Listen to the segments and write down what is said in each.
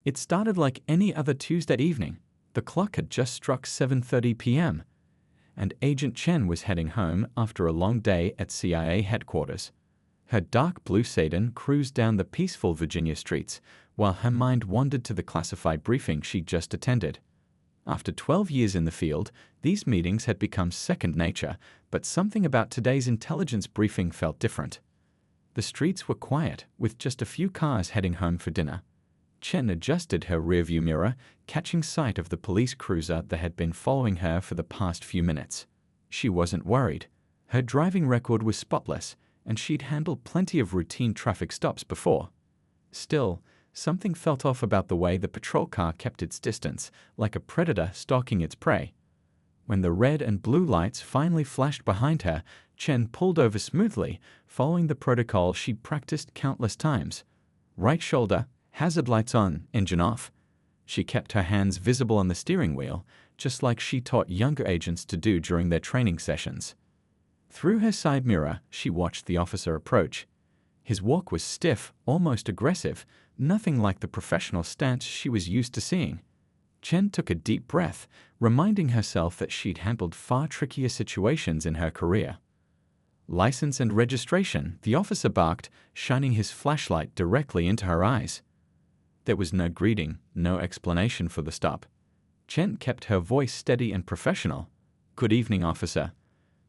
It started like any other Tuesday evening. The clock had just struck 7:30 p.m., and Agent Chen was heading home after a long day at CIA headquarters. Her dark blue sedan cruised down the peaceful Virginia streets, while her mind wandered to the classified briefing she'd just attended. After 12 years in the field, these meetings had become second nature, but something about today's intelligence briefing felt different. The streets were quiet, with just a few cars heading home for dinner. Chen adjusted her rearview mirror, catching sight of the police cruiser that had been following her for the past few minutes. She wasn't worried. Her driving record was spotless, and she'd handled plenty of routine traffic stops before. Still, something felt off about the way the patrol car kept its distance, like a predator stalking its prey. When the red and blue lights finally flashed behind her, Chen pulled over smoothly, following the protocol she'd practiced countless times. Right shoulder, hazard lights on, engine off. She kept her hands visible on the steering wheel, just like she taught younger agents to do during their training sessions. Through her side mirror, she watched the officer approach. His walk was stiff, almost aggressive, nothing like the professional stance she was used to seeing. Chen took a deep breath, reminding herself that she'd handled far trickier situations in her career. "License and registration," the officer barked, shining his flashlight directly into her eyes. There was no greeting, no explanation for the stop. Chen kept her voice steady and professional. "Good evening, officer.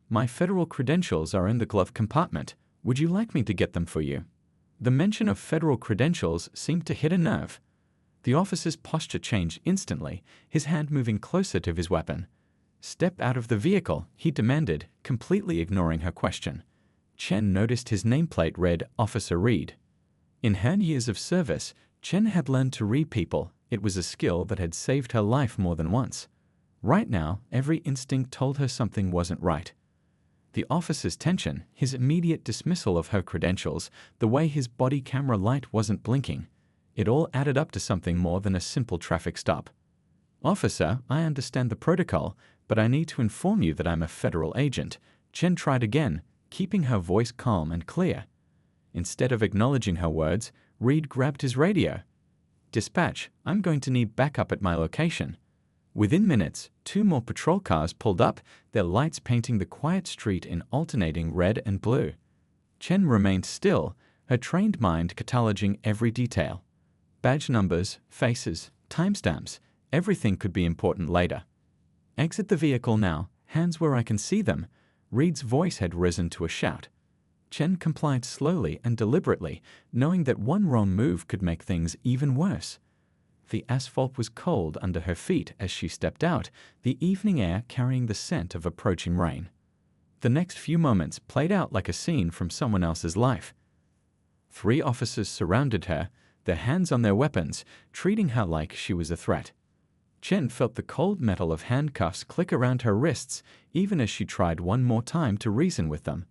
My federal credentials are in the glove compartment. Would you like me to get them for you?" The mention of federal credentials seemed to hit a nerve. The officer's posture changed instantly, his hand moving closer to his weapon. "Step out of the vehicle," he demanded, completely ignoring her question. Chen noticed his nameplate read Officer Reed. In her years of service, Chen had learned to read people. It was a skill that had saved her life more than once. Right now, every instinct told her something wasn't right. The officer's tension, his immediate dismissal of her credentials, the way his body camera light wasn't blinking, it all added up to something more than a simple traffic stop. "Officer, I understand the protocol, but I need to inform you that I'm a federal agent." Chen tried again, keeping her voice calm and clear. Instead of acknowledging her words, Reed grabbed his radio. "Dispatch, I'm going to need backup at my location." Within minutes, 2 more patrol cars pulled up, their lights painting the quiet street in alternating red and blue. Chen remained still, her trained mind cataloging every detail. Badge numbers, faces, timestamps, everything could be important later. "Exit the vehicle now, hands where I can see them." Reed's voice had risen to a shout. Chen complied slowly and deliberately, knowing that one wrong move could make things even worse. The asphalt was cold under her feet as she stepped out, the evening air carrying the scent of approaching rain. The next few moments played out like a scene from someone else's life. 3 officers surrounded her, their hands on their weapons, treating her like she was a threat. Chen felt the cold metal of handcuffs click around her wrists, even as she tried one more time to reason with them.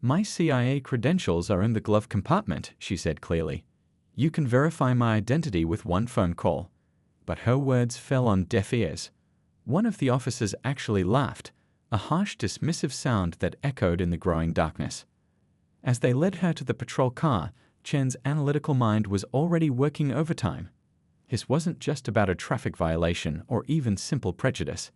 "My CIA credentials are in the glove compartment," she said clearly. "You can verify my identity with one phone call." But her words fell on deaf ears. One of the officers actually laughed, a harsh, dismissive sound that echoed in the growing darkness. As they led her to the patrol car, Chen's analytical mind was already working overtime. This wasn't just about a traffic violation or even simple prejudice.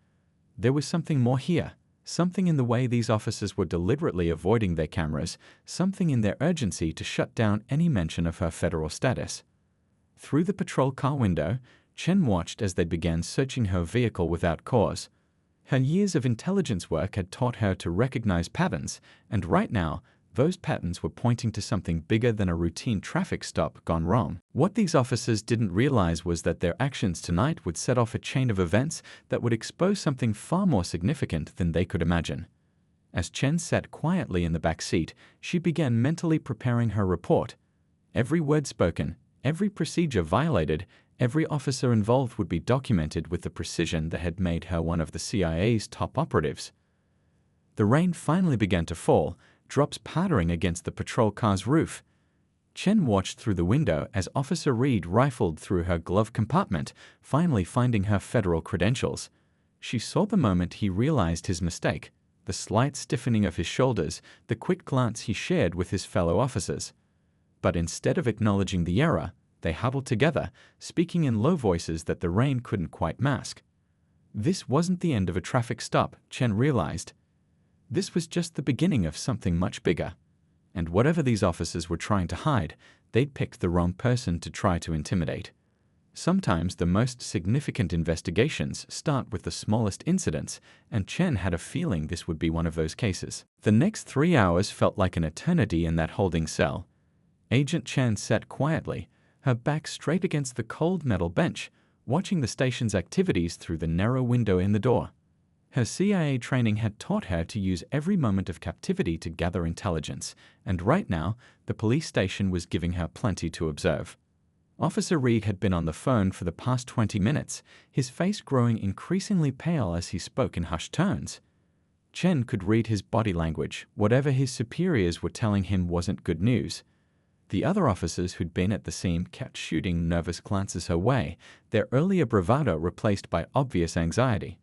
There was something more here, something in the way these officers were deliberately avoiding their cameras, something in their urgency to shut down any mention of her federal status. Through the patrol car window, Chen watched as they began searching her vehicle without cause. Her years of intelligence work had taught her to recognize patterns, and right now, those patterns were pointing to something bigger than a routine traffic stop gone wrong. What these officers didn't realize was that their actions tonight would set off a chain of events that would expose something far more significant than they could imagine. As Chen sat quietly in the back seat, she began mentally preparing her report. Every word spoken, every procedure violated, every officer involved would be documented with the precision that had made her one of the CIA's top operatives. The rain finally began to fall, drops pattering against the patrol car's roof. Chen watched through the window as Officer Reed rifled through her glove compartment, finally finding her federal credentials. She saw the moment he realized his mistake, the slight stiffening of his shoulders, the quick glance he shared with his fellow officers. But instead of acknowledging the error, They huddled together, speaking in low voices that the rain couldn't quite mask. This wasn't the end of a traffic stop, Chen realized. This was just the beginning of something much bigger. And whatever these officers were trying to hide, they'd picked the wrong person to try to intimidate. Sometimes the most significant investigations start with the smallest incidents, and Chen had a feeling this would be one of those cases. The next 3 hours felt like an eternity in that holding cell. Agent Chen sat quietly, her back straight against the cold metal bench, watching the station's activities through the narrow window in the door. Her CIA training had taught her to use every moment of captivity to gather intelligence, and right now, the police station was giving her plenty to observe. Officer Reed had been on the phone for the past 20 minutes, his face growing increasingly pale as he spoke in hushed tones. Chen could read his body language. Whatever his superiors were telling him wasn't good news. The other officers who'd been at the scene kept shooting nervous glances her way, their earlier bravado replaced by obvious anxiety.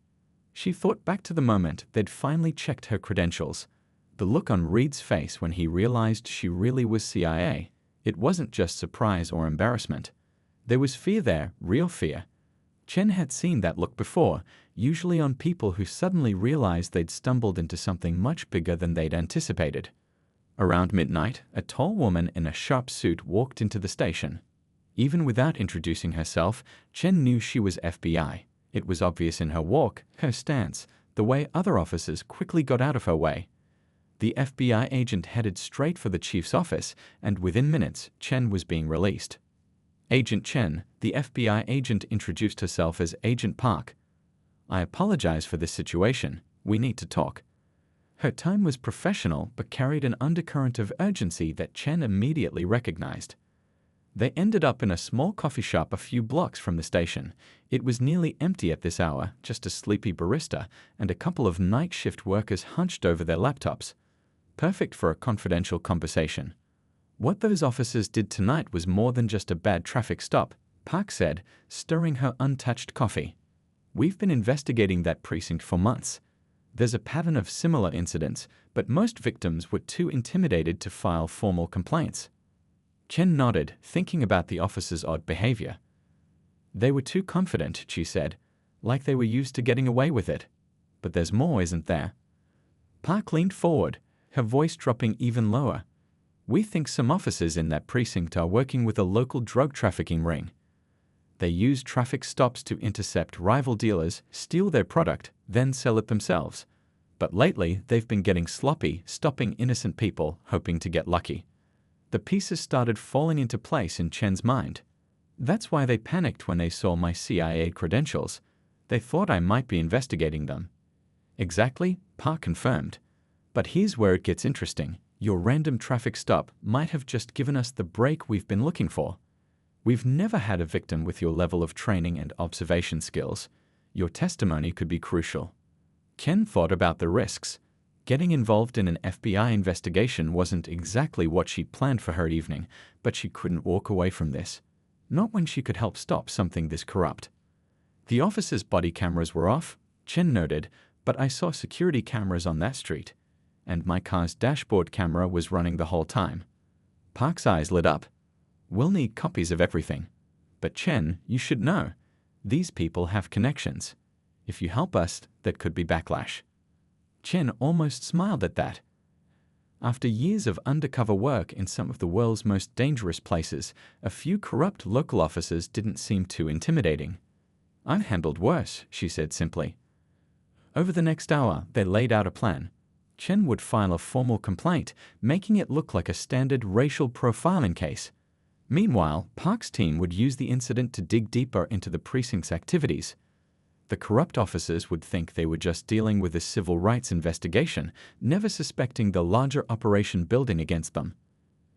She thought back to the moment they'd finally checked her credentials. The look on Reed's face when he realized she really was CIA. It wasn't just surprise or embarrassment. There was fear there, real fear. Chen had seen that look before, usually on people who suddenly realized they'd stumbled into something much bigger than they'd anticipated. Around midnight, a tall woman in a sharp suit walked into the station. Even without introducing herself, Chen knew she was FBI. It was obvious in her walk, her stance, the way other officers quickly got out of her way. The FBI agent headed straight for the chief's office, and within minutes, Chen was being released. Agent Chen, the FBI agent, introduced herself as Agent Park. "I apologize for this situation. We need to talk." Her tone was professional but carried an undercurrent of urgency that Chen immediately recognized. They ended up in a small coffee shop a few blocks from the station. It was nearly empty at this hour, just a sleepy barista and a couple of night shift workers hunched over their laptops. Perfect for a confidential conversation. "What those officers did tonight was more than just a bad traffic stop," Park said, stirring her untouched coffee. "We've been investigating that precinct for months. There's a pattern of similar incidents, but most victims were too intimidated to file formal complaints." Chen nodded, thinking about the officers' odd behavior. "They were too confident," she said, "like they were used to getting away with it. But there's more, isn't there?" Park leaned forward, her voice dropping even lower. "We think some officers in that precinct are working with a local drug trafficking ring. They use traffic stops to intercept rival dealers, steal their product, then sell it themselves. But lately, they've been getting sloppy, stopping innocent people, hoping to get lucky." The pieces started falling into place in Chen's mind. "That's why they panicked when they saw my CIA credentials. They thought I might be investigating them." "Exactly," Park confirmed. "But here's where it gets interesting. Your random traffic stop might have just given us the break we've been looking for. We've never had a victim with your level of training and observation skills. Your testimony could be crucial." Chen thought about the risks. Getting involved in an FBI investigation wasn't exactly what she'd planned for her evening, but she couldn't walk away from this. Not when she could help stop something this corrupt. "The officers' body cameras were off," Chen noted, "but I saw security cameras on that street. And my car's dashboard camera was running the whole time." Park's eyes lit up. "We'll need copies of everything. But Chen, you should know. These people have connections. If you help us, that could be backlash." Chen almost smiled at that. After years of undercover work in some of the world's most dangerous places, a few corrupt local officers didn't seem too intimidating. "I've handled worse," she said simply. Over the next hour, they laid out a plan. Chen would file a formal complaint, making it look like a standard racial profiling case. Meanwhile, Park's team would use the incident to dig deeper into the precinct's activities. The corrupt officers would think they were just dealing with a civil rights investigation, never suspecting the larger operation building against them.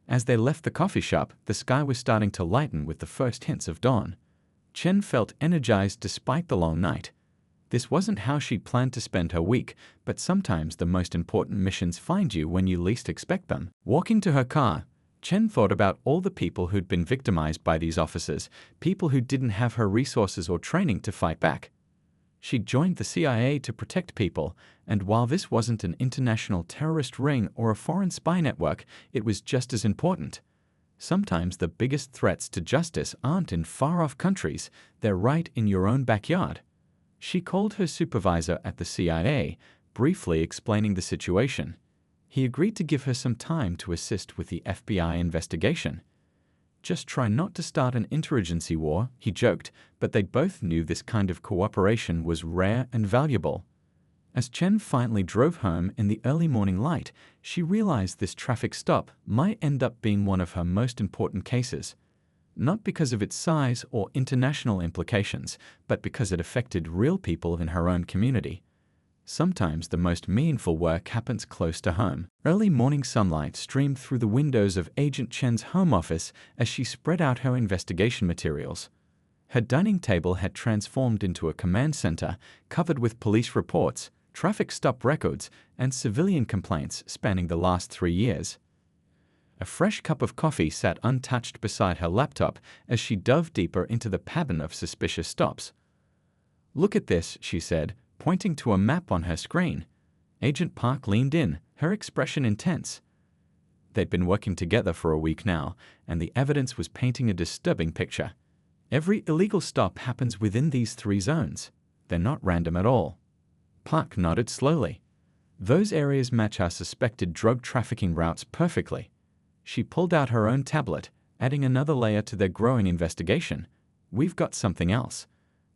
As they left the coffee shop, the sky was starting to lighten with the first hints of dawn. Chen felt energized despite the long night. This wasn't how she'd planned to spend her week, but sometimes the most important missions find you when you least expect them. Walking to her car, Chen thought about all the people who'd been victimized by these officers, people who didn't have her resources or training to fight back. She'd joined the CIA to protect people, and while this wasn't an international terrorist ring or a foreign spy network, it was just as important. Sometimes the biggest threats to justice aren't in far-off countries, they're right in your own backyard. She called her supervisor at the CIA, briefly explaining the situation. He agreed to give her some time to assist with the FBI investigation. Just try not to start an interagency war, he joked, but they both knew this kind of cooperation was rare and valuable. As Chen finally drove home in the early morning light, she realized this traffic stop might end up being one of her most important cases. Not because of its size or international implications, but because it affected real people in her own community. Sometimes the most meaningful work happens close to home. Early morning sunlight streamed through the windows of Agent Chen's home office as she spread out her investigation materials. Her dining table had transformed into a command center covered with police reports, traffic stop records, and civilian complaints spanning the last 3 years. A fresh cup of coffee sat untouched beside her laptop as she dove deeper into the pattern of suspicious stops. "Look at this," she said, pointing to a map on her screen. Agent Park leaned in, her expression intense. They'd been working together for a week now, and the evidence was painting a disturbing picture. Every illegal stop happens within these 3 zones. They're not random at all. Park nodded slowly. Those areas match our suspected drug trafficking routes perfectly. She pulled out her own tablet, adding another layer to their growing investigation. "We've got something else.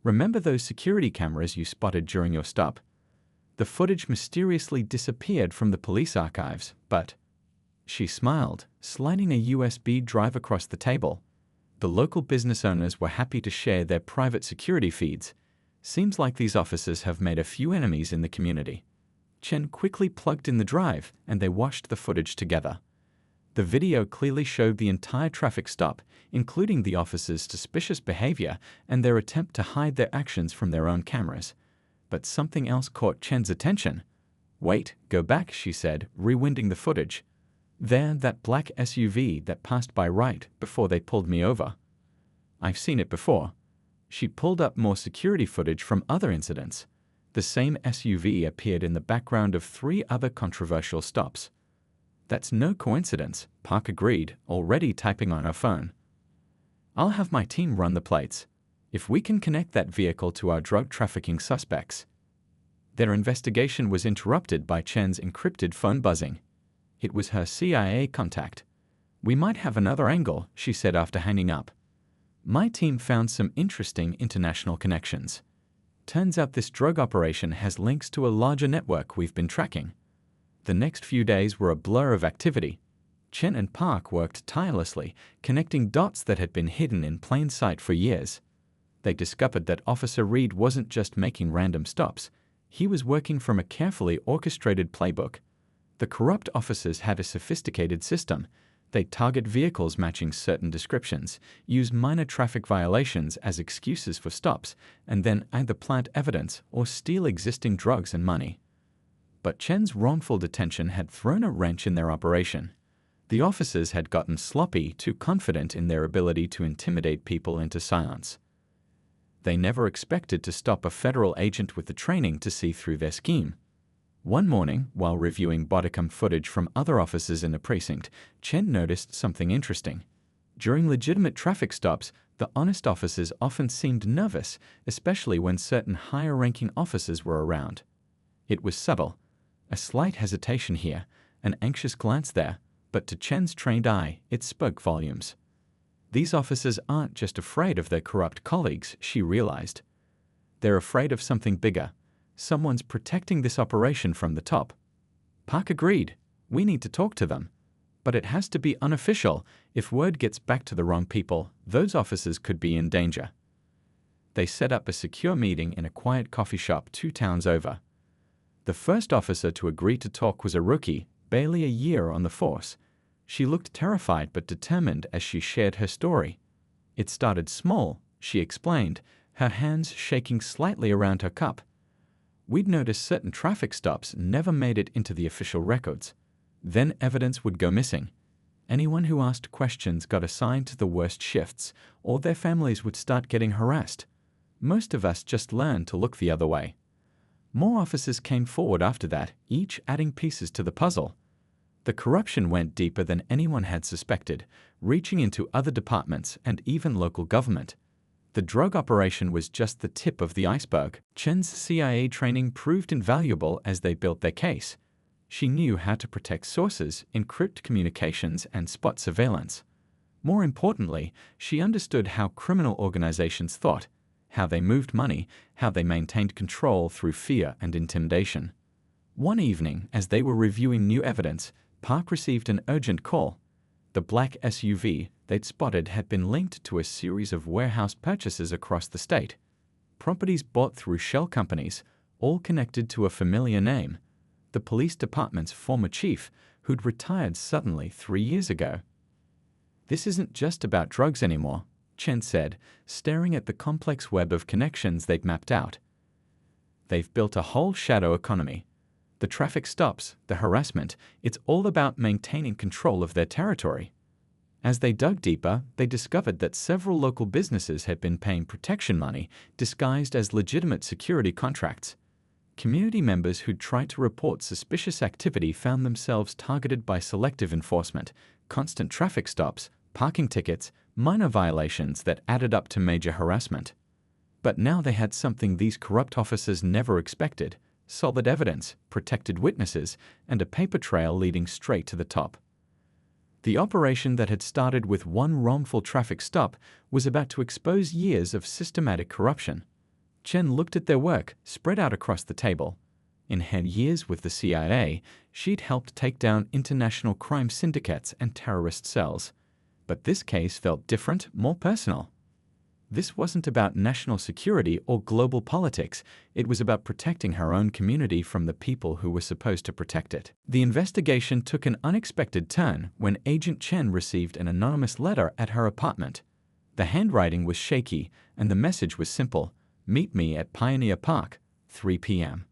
Remember those security cameras you spotted during your stop? The footage mysteriously disappeared from the police archives, but..." She smiled, sliding a USB drive across the table. The local business owners were happy to share their private security feeds. Seems like these officers have made a few enemies in the community. Chen quickly plugged in the drive, and they watched the footage together. The video clearly showed the entire traffic stop, including the officers' suspicious behavior and their attempt to hide their actions from their own cameras. But something else caught Chen's attention. "Wait, go back," she said, rewinding the footage. "There, that black SUV that passed by right before they pulled me over. I've seen it before." She pulled up more security footage from other incidents. The same SUV appeared in the background of 3 other controversial stops. "That's no coincidence," Park agreed, already typing on her phone. "I'll have my team run the plates. If we can connect that vehicle to our drug trafficking suspects." Their investigation was interrupted by Chen's encrypted phone buzzing. It was her CIA contact. "We might have another angle," she said after hanging up. "My team found some interesting international connections. Turns out this drug operation has links to a larger network we've been tracking." The next few days were a blur of activity. Chen and Park worked tirelessly, connecting dots that had been hidden in plain sight for years. They discovered that Officer Reed wasn't just making random stops. He was working from a carefully orchestrated playbook. The corrupt officers had a sophisticated system. They target vehicles matching certain descriptions, use minor traffic violations as excuses for stops, and then either plant evidence or steal existing drugs and money. But Chen's wrongful detention had thrown a wrench in their operation. The officers had gotten sloppy, too confident in their ability to intimidate people into silence. They never expected to stop a federal agent with the training to see through their scheme. One morning, while reviewing bodycam footage from other officers in the precinct, Chen noticed something interesting. During legitimate traffic stops, the honest officers often seemed nervous, especially when certain higher-ranking officers were around. It was subtle. A slight hesitation here, an anxious glance there, but to Chen's trained eye, it spoke volumes. These officers aren't just afraid of their corrupt colleagues, she realized. They're afraid of something bigger. Someone's protecting this operation from the top. Park agreed. "We need to talk to them. But it has to be unofficial. If word gets back to the wrong people, those officers could be in danger." They set up a secure meeting in a quiet coffee shop 2 towns over. The first officer to agree to talk was a rookie, barely a year on the force. She looked terrified but determined as she shared her story. "It started small," she explained, her hands shaking slightly around her cup. "We'd noticed certain traffic stops never made it into the official records. Then evidence would go missing. Anyone who asked questions got assigned to the worst shifts, or their families would start getting harassed. Most of us just learned to look the other way. More officers came forward after that, each adding pieces to the puzzle. The corruption went deeper than anyone had suspected, reaching into other departments and even local government. The drug operation was just the tip of the iceberg. Chen's CIA training proved invaluable as they built their case. She knew how to protect sources, encrypt communications, and spot surveillance. More importantly, she understood how criminal organizations thought, how they moved money, how they maintained control through fear and intimidation. One evening, as they were reviewing new evidence, Park received an urgent call. The black SUV they'd spotted had been linked to a series of warehouse purchases across the state. Properties bought through shell companies, all connected to a familiar name, the police department's former chief, who'd retired suddenly 3 years ago. "This isn't just about drugs anymore," Chen said, staring at the complex web of connections they'd mapped out. "They've built a whole shadow economy. The traffic stops, the harassment, it's all about maintaining control of their territory." As they dug deeper, they discovered that several local businesses had been paying protection money disguised as legitimate security contracts. Community members who'd tried to report suspicious activity found themselves targeted by selective enforcement, constant traffic stops, parking tickets, minor violations that added up to major harassment. But now they had something these corrupt officers never expected: solid evidence, protected witnesses, and a paper trail leading straight to the top. The operation that had started with one wrongful traffic stop was about to expose years of systematic corruption. Chen looked at their work, spread out across the table. In her years with the CIA, she'd helped take down international crime syndicates and terrorist cells. But this case felt different, more personal. This wasn't about national security or global politics. It was about protecting her own community from the people who were supposed to protect it. The investigation took an unexpected turn when Agent Chen received an anonymous letter at her apartment. The handwriting was shaky, and the message was simple: "Meet me at Pioneer Park, 3 p.m.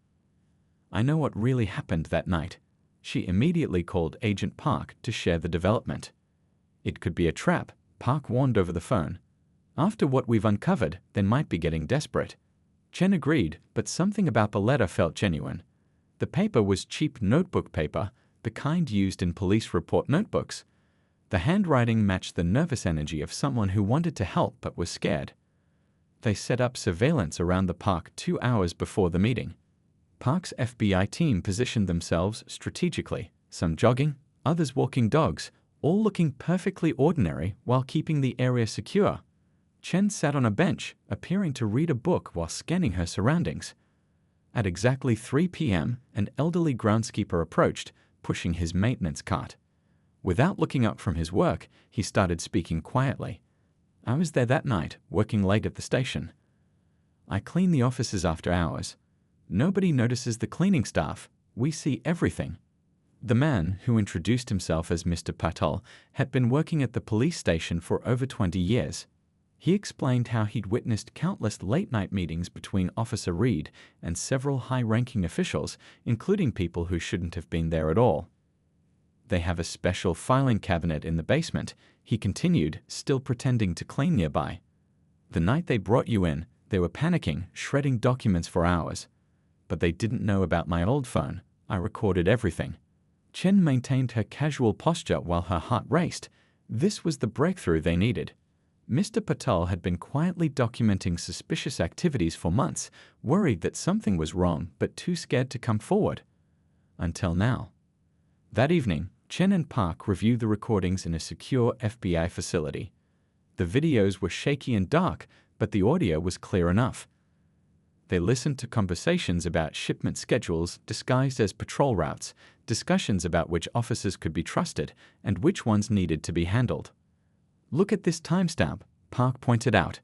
I know what really happened that night." She immediately called Agent Park to share the development. "It could be a trap," Park warned over the phone. "After what we've uncovered, they might be getting desperate." Chen agreed, but something about the letter felt genuine. The paper was cheap notebook paper, the kind used in police report notebooks. The handwriting matched the nervous energy of someone who wanted to help but was scared. They set up surveillance around the park 2 hours before the meeting. Park's FBI team positioned themselves strategically, some jogging, others walking dogs, all looking perfectly ordinary while keeping the area secure. Chen sat on a bench, appearing to read a book while scanning her surroundings. At exactly 3 p.m., an elderly groundskeeper approached, pushing his maintenance cart. Without looking up from his work, he started speaking quietly. "I was there that night, working late at the station. I clean the offices after hours. Nobody notices the cleaning staff. We see everything." The man, who introduced himself as Mr. Patel, had been working at the police station for over 20 years. He explained how he'd witnessed countless late-night meetings between Officer Reed and several high-ranking officials, including people who shouldn't have been there at all. "They have a special filing cabinet in the basement," he continued, still pretending to clean nearby. "The night they brought you in, they were panicking, shredding documents for hours. But they didn't know about my old phone. I recorded everything." Chen maintained her casual posture while her heart raced. This was the breakthrough they needed. Mr. Patel had been quietly documenting suspicious activities for months, worried that something was wrong but too scared to come forward. Until now. That evening, Chen and Park reviewed the recordings in a secure FBI facility. The videos were shaky and dark, but the audio was clear enough. They listened to conversations about shipment schedules disguised as patrol routes, discussions about which officers could be trusted and which ones needed to be handled. "Look at this timestamp," Park pointed out.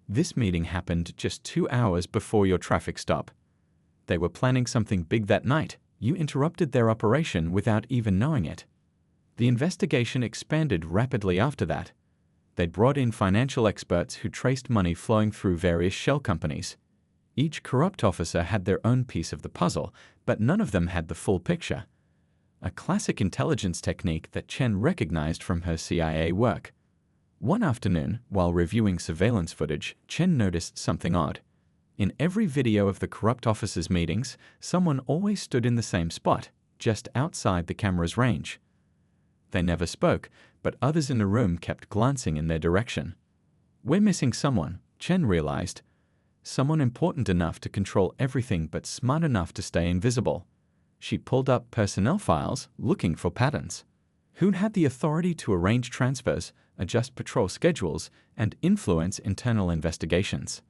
"This meeting happened just 2 hours before your traffic stop. They were planning something big that night. You interrupted their operation without even knowing it." The investigation expanded rapidly after that. They'd brought in financial experts who traced money flowing through various shell companies. Each corrupt officer had their own piece of the puzzle, but none of them had the full picture. A classic intelligence technique that Chen recognized from her CIA work. One afternoon, while reviewing surveillance footage, Chen noticed something odd. In every video of the corrupt officers' meetings, someone always stood in the same spot, just outside the camera's range. They never spoke, but others in the room kept glancing in their direction. "We're missing someone," Chen realized. Someone important enough to control everything but smart enough to stay invisible. She pulled up personnel files, looking for patterns. Who had the authority to arrange transfers, adjust patrol schedules, and influence internal investigations?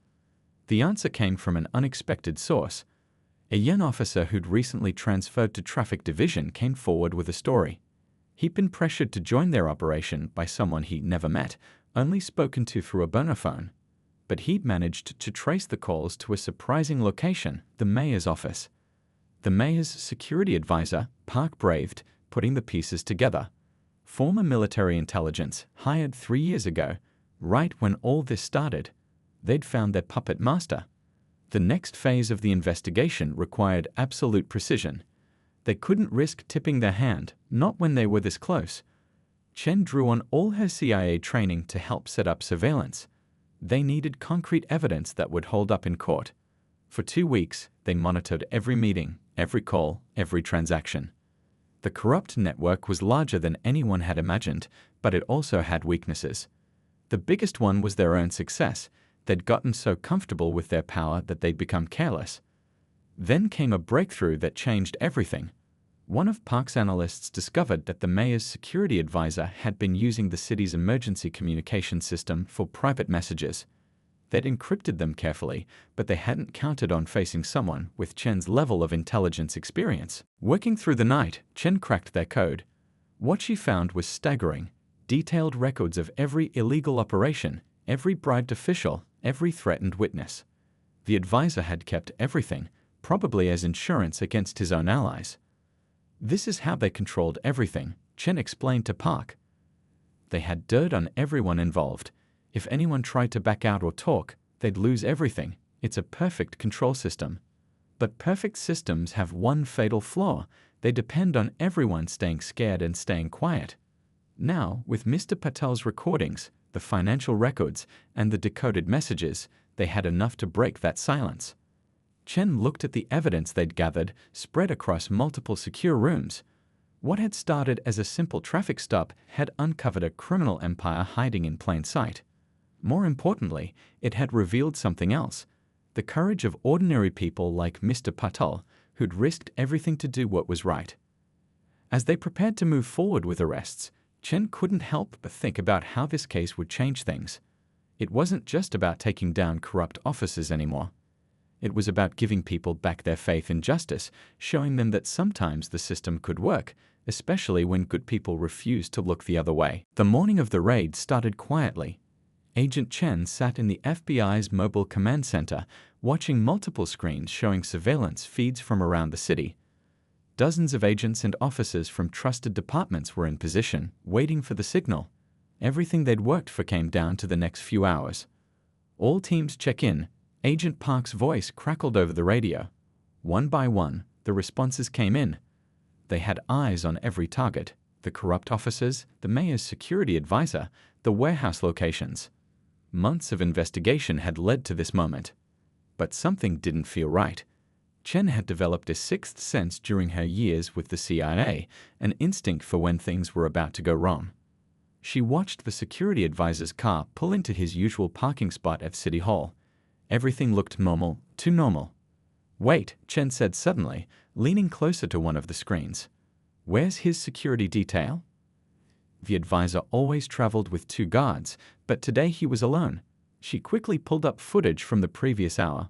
The answer came from an unexpected source. A young officer who'd recently transferred to Traffic Division came forward with a story. He'd been pressured to join their operation by someone he'd never met, only spoken to through a burner phone. But he'd managed to trace the calls to a surprising location, the mayor's office. The mayor's security advisor, Park, braved, putting the pieces together. Former military intelligence, hired 3 years ago, right when all this started. They'd found their puppet master. The next phase of the investigation required absolute precision. They couldn't risk tipping their hand, not when they were this close. Chen drew on all her CIA training to help set up surveillance. They needed concrete evidence that would hold up in court. For 2 weeks, they monitored every meeting, every call, every transaction. The corrupt network was larger than anyone had imagined, but it also had weaknesses. The biggest one was their own success. They'd gotten so comfortable with their power that they'd become careless. Then came a breakthrough that changed everything. One of Park's analysts discovered that the mayor's security advisor had been using the city's emergency communication system for private messages. They'd encrypted them carefully, but they hadn't counted on facing someone with Chen's level of intelligence experience. Working through the night, Chen cracked their code. What she found was staggering. Detailed records of every illegal operation, every bribed official, every threatened witness. The advisor had kept everything, probably as insurance against his own allies. "This is how they controlled everything," Chen explained to Park. "They had dirt on everyone involved. If anyone tried to back out or talk, they'd lose everything. It's a perfect control system. But perfect systems have one fatal flaw. They depend on everyone staying scared and staying quiet." Now, with Mr. Patel's recordings, the financial records, and the decoded messages, they had enough to break that silence. Chen looked at the evidence they'd gathered, spread across multiple secure rooms. What had started as a simple traffic stop had uncovered a criminal empire hiding in plain sight. More importantly, it had revealed something else: the courage of ordinary people like Mr. Patel, who'd risked everything to do what was right. As they prepared to move forward with arrests, Chen couldn't help but think about how this case would change things. It wasn't just about taking down corrupt officers anymore. It was about giving people back their faith in justice, showing them that sometimes the system could work, especially when good people refused to look the other way. The morning of the raid started quietly. Agent Chen sat in the FBI's mobile command center, watching multiple screens showing surveillance feeds from around the city. Dozens of agents and officers from trusted departments were in position, waiting for the signal. Everything they'd worked for came down to the next few hours. "All teams check in." Agent Park's voice crackled over the radio. One by one, the responses came in. They had eyes on every target: the corrupt officers, the mayor's security advisor, the warehouse locations. Months of investigation had led to this moment. But something didn't feel right. Chen had developed a sixth sense during her years with the CIA, an instinct for when things were about to go wrong. She watched the security advisor's car pull into his usual parking spot at City Hall. Everything looked normal, too normal. "Wait," Chen said suddenly, leaning closer to one of the screens. "Where's his security detail?" The advisor always traveled with 2 guards, but today he was alone. She quickly pulled up footage from the previous hour.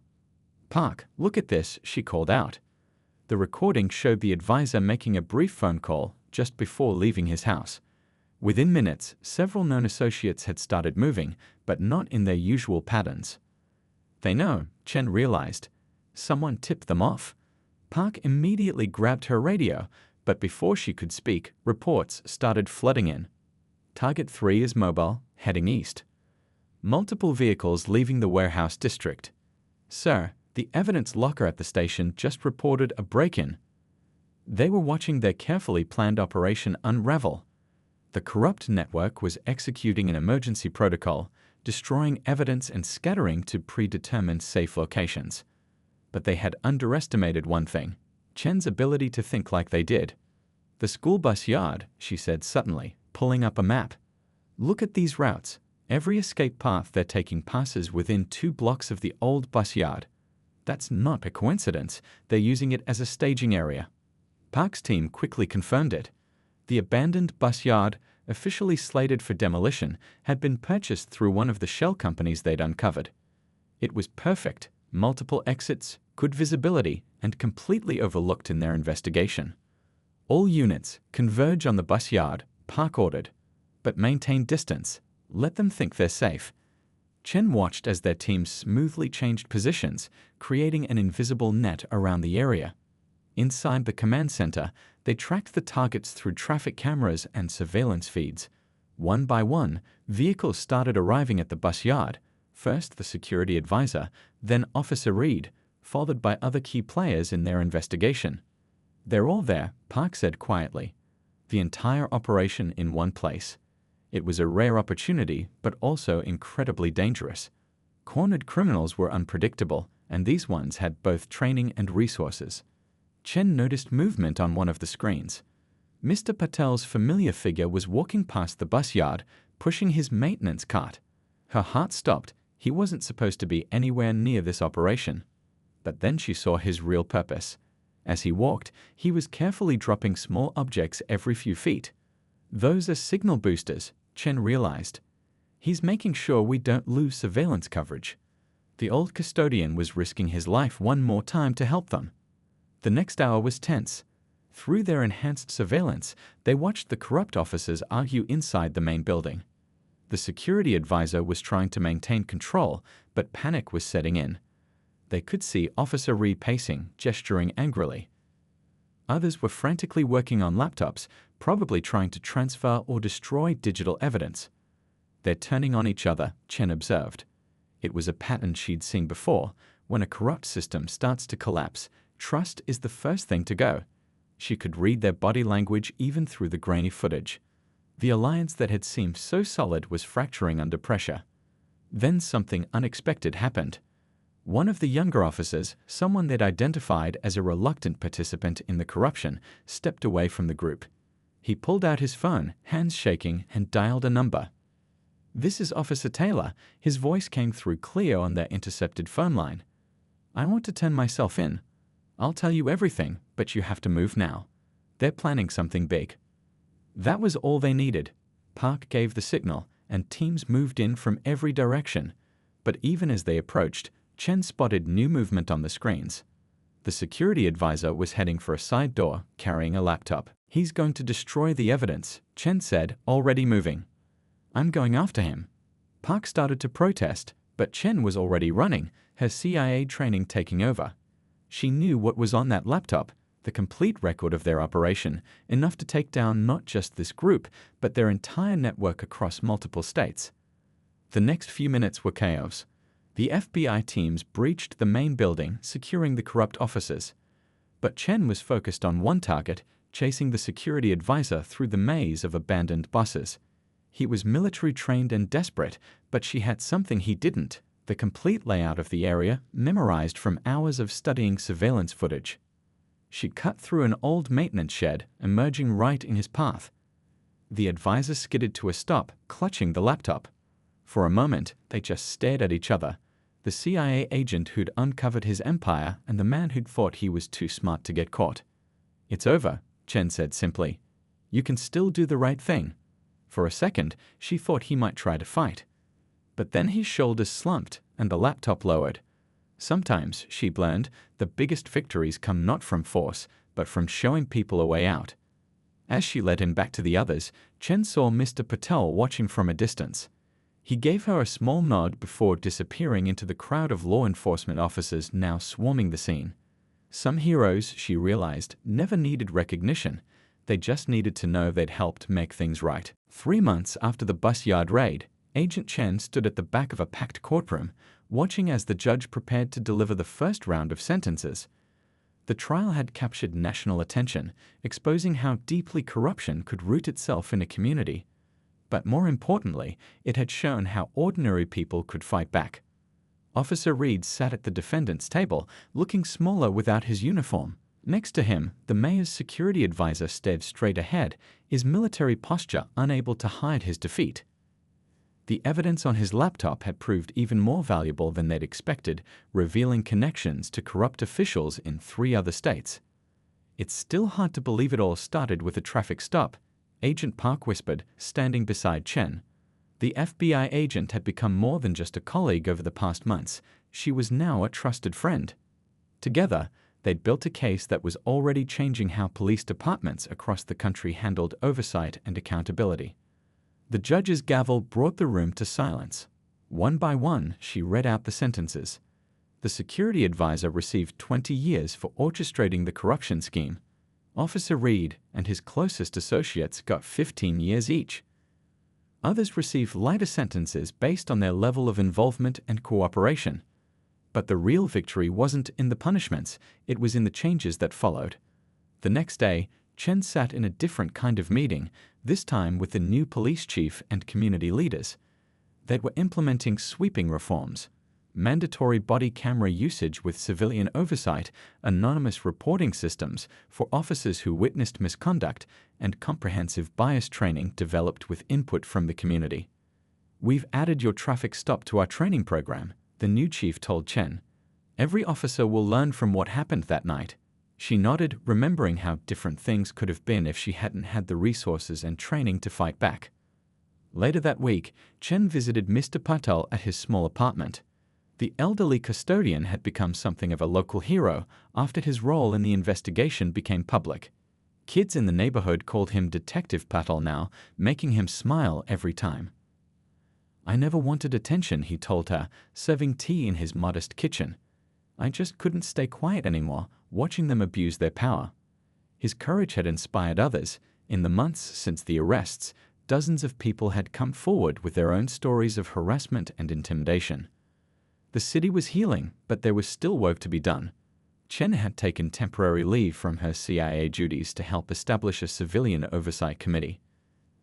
"Park, look at this," she called out. The recording showed the advisor making a brief phone call just before leaving his house. Within minutes, several known associates had started moving, but not in their usual patterns. "They know," Chen realized. Someone tipped them off. Park immediately grabbed her radio, but before she could speak, reports started flooding in. "Target 3 is mobile, heading east. Multiple vehicles leaving the warehouse district. Sir, the evidence locker at the station just reported a break-in." They were watching their carefully planned operation unravel. The corrupt network was executing an emergency protocol, destroying evidence and scattering to predetermined safe locations. But they had underestimated one thing: Chen's ability to think like they did. "The school bus yard," she said suddenly, pulling up a map. "Look at these routes. Every escape path they're taking passes within 2 blocks of the old bus yard. That's not a coincidence. They're using it as a staging area." Park's team quickly confirmed it. The abandoned bus yard, officially slated for demolition, had been purchased through one of the shell companies they'd uncovered. It was perfect, multiple exits, good visibility, and completely overlooked in their investigation. "All units, converge on the bus yard," Park ordered. "But maintain distance. Let them think they're safe." Chen watched as their team smoothly changed positions, creating an invisible net around the area. Inside the command center, they tracked the targets through traffic cameras and surveillance feeds. One by one, vehicles started arriving at the bus yard. First the security advisor, then Officer Reed, followed by other key players in their investigation. "They're all there," Park said quietly. The entire operation in one place. It was a rare opportunity, but also incredibly dangerous. Cornered criminals were unpredictable, and these ones had both training and resources. Chen noticed movement on one of the screens. Mr. Patel's familiar figure was walking past the bus yard, pushing his maintenance cart. Her heart stopped. He wasn't supposed to be anywhere near this operation. But then she saw his real purpose. As he walked, he was carefully dropping small objects every few feet. "Those are signal boosters," Chen realized. "He's making sure we don't lose surveillance coverage." The old custodian was risking his life one more time to help them. The next hour was tense. Through their enhanced surveillance, they watched the corrupt officers argue inside the main building. The security advisor was trying to maintain control, but panic was setting in. They could see Officer Reed pacing, gesturing angrily. Others were frantically working on laptops, probably trying to transfer or destroy digital evidence. "They're turning on each other," Chen observed. It was a pattern she'd seen before. When a corrupt system starts to collapse, trust is the first thing to go. She could read their body language even through the grainy footage. The alliance that had seemed so solid was fracturing under pressure. Then something unexpected happened. One of the younger officers, someone they'd identified as a reluctant participant in the corruption, stepped away from the group. He pulled out his phone, hands shaking, and dialed a number. "This is Officer Taylor." His voice came through clear on their intercepted phone line. "I want to turn myself in. I'll tell you everything, but you have to move now. They're planning something big." That was all they needed. Park gave the signal, and teams moved in from every direction. But even as they approached, Chen spotted new movement on the screens. The security advisor was heading for a side door, carrying a laptop. "He's going to destroy the evidence," Chen said, already moving. "I'm going after him." Park started to protest, but Chen was already running, her CIA training taking over. She knew what was on that laptop, the complete record of their operation, enough to take down not just this group, but their entire network across multiple states. The next few minutes were chaos. The FBI teams breached the main building, securing the corrupt officers. But Chen was focused on one target, chasing the security advisor through the maze of abandoned buses. He was military-trained and desperate, but she had something he didn't: the complete layout of the area, memorized from hours of studying surveillance footage. She cut through an old maintenance shed, emerging right in his path. The advisor skidded to a stop, clutching the laptop. For a moment, they just stared at each other. The CIA agent who'd uncovered his empire and the man who'd thought he was too smart to get caught. "It's over," Chen said simply. "You can still do the right thing." For a second, she thought he might try to fight. But then his shoulders slumped and the laptop lowered. Sometimes, she'd learned, the biggest victories come not from force, but from showing people a way out. As she led him back to the others, Chen saw Mr. Patel watching from a distance. He gave her a small nod before disappearing into the crowd of law enforcement officers now swarming the scene. Some heroes, she realized, never needed recognition. They just needed to know they'd helped make things right. 3 months after the bus yard raid, Agent Chen stood at the back of a packed courtroom, watching as the judge prepared to deliver the first round of sentences. The trial had captured national attention, exposing how deeply corruption could root itself in a community. But more importantly, it had shown how ordinary people could fight back. Officer Reed sat at the defendant's table, looking smaller without his uniform. Next to him, the mayor's security advisor stared straight ahead, his military posture unable to hide his defeat. The evidence on his laptop had proved even more valuable than they'd expected, revealing connections to corrupt officials in 3 other states. It's still hard to believe it all started with a traffic stop, Agent Park whispered, standing beside Chen. The FBI agent had become more than just a colleague over the past months. She was now a trusted friend. Together, they'd built a case that was already changing how police departments across the country handled oversight and accountability. The judge's gavel brought the room to silence. One by one, she read out the sentences. The security advisor received 20 years for orchestrating the corruption scheme. Officer Reed and his closest associates got 15 years each. Others received lighter sentences based on their level of involvement and cooperation. But the real victory wasn't in the punishments, it was in the changes that followed. The next day, Chen sat in a different kind of meeting, this time with the new police chief and community leaders. They were implementing sweeping reforms: mandatory body camera usage with civilian oversight, anonymous reporting systems for officers who witnessed misconduct, and comprehensive bias training developed with input from the community. "We've added your traffic stop to our training program," the new chief told Chen. "Every officer will learn from what happened that night." She nodded, remembering how different things could have been if she hadn't had the resources and training to fight back. Later that week, Chen visited Mr. Patel at his small apartment. The elderly custodian had become something of a local hero after his role in the investigation became public. Kids in the neighborhood called him Detective Patel now, making him smile every time. "I never wanted attention," he told her, serving tea in his modest kitchen. "I just couldn't stay quiet anymore, watching them abuse their power." His courage had inspired others. In the months since the arrests, dozens of people had come forward with their own stories of harassment and intimidation. The city was healing, but there was still work to be done. Chen had taken temporary leave from her CIA duties to help establish a civilian oversight committee.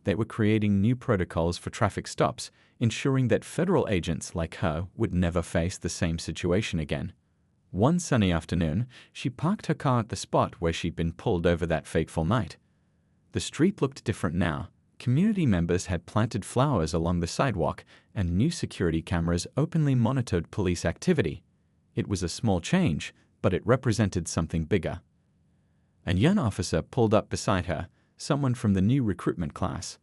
They were creating new protocols for traffic stops, ensuring that federal agents like her would never face the same situation again. One sunny afternoon, she parked her car at the spot where she'd been pulled over that fateful night. The street looked different now. Community members had planted flowers along the sidewalk, and new security cameras openly monitored police activity. It was a small change, but it represented something bigger. A young officer pulled up beside her, someone from the new recruitment class.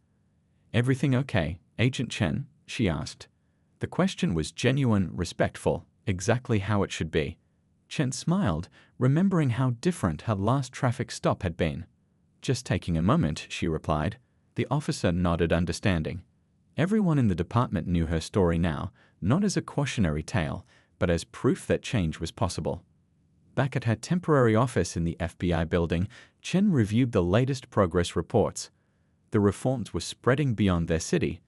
"Everything okay, Agent Chen?" she asked. The question was genuine, respectful, exactly how it should be. Chen smiled, remembering how different her last traffic stop had been. "Just taking a moment," she replied. The officer nodded understanding. Everyone in the department knew her story now, not as a cautionary tale, but as proof that change was possible. Back at her temporary office in the FBI building, Chen reviewed the latest progress reports. The reforms were spreading beyond their city.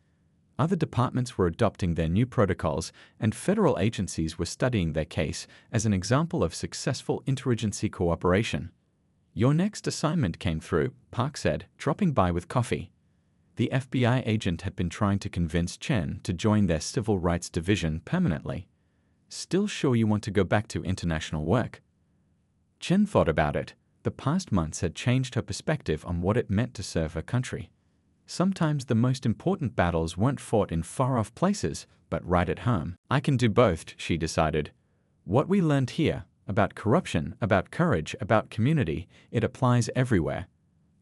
Other departments were adopting their new protocols, and federal agencies were studying their case as an example of successful interagency cooperation. "Your next assignment came through," Park said, dropping by with coffee. The FBI agent had been trying to convince Chen to join their Civil Rights Division permanently. "Still sure you want to go back to international work?" Chen thought about it. The past months had changed her perspective on what it meant to serve her country. Sometimes the most important battles weren't fought in far-off places, but right at home. "I can do both," she decided. "What we learned here, about corruption, about courage, about community, it applies everywhere."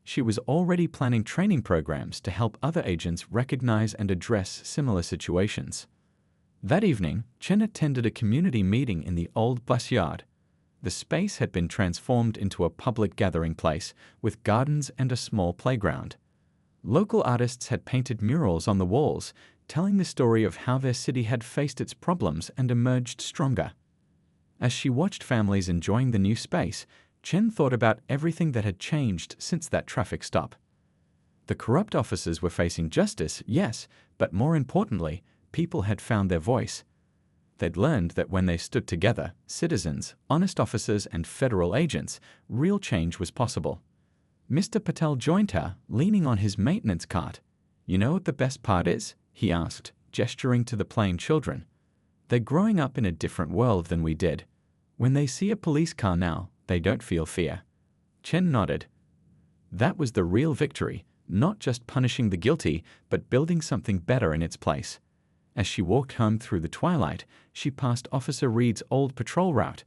She was already planning training programs to help other agents recognize and address similar situations. That evening, Chen attended a community meeting in the old bus yard. The space had been transformed into a public gathering place, with gardens and a small playground. Local artists had painted murals on the walls, telling the story of how their city had faced its problems and emerged stronger. As she watched families enjoying the new space, Chen thought about everything that had changed since that traffic stop. The corrupt officers were facing justice, yes, but more importantly, people had found their voice. They'd learned that when they stood together, citizens, honest officers, and federal agents, real change was possible. Mr. Patel joined her, leaning on his maintenance cart. "You know what the best part is?" he asked, gesturing to the playing children. "They're growing up in a different world than we did. When they see a police car now, they don't feel fear. Chen nodded. That was the real victory, not just punishing the guilty, but building something better in its place. As she walked home through the twilight, she passed Officer Reed's old patrol route.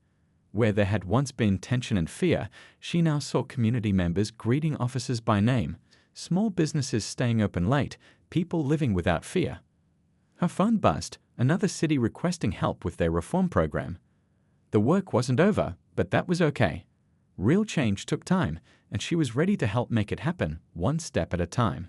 Where there had once been tension and fear, she now saw community members greeting officers by name, small businesses staying open late, people living without fear. Her phone buzzed, another city requesting help with their reform program. The work wasn't over, but that was okay. Real change took time, and she was ready to help make it happen, one step at a time.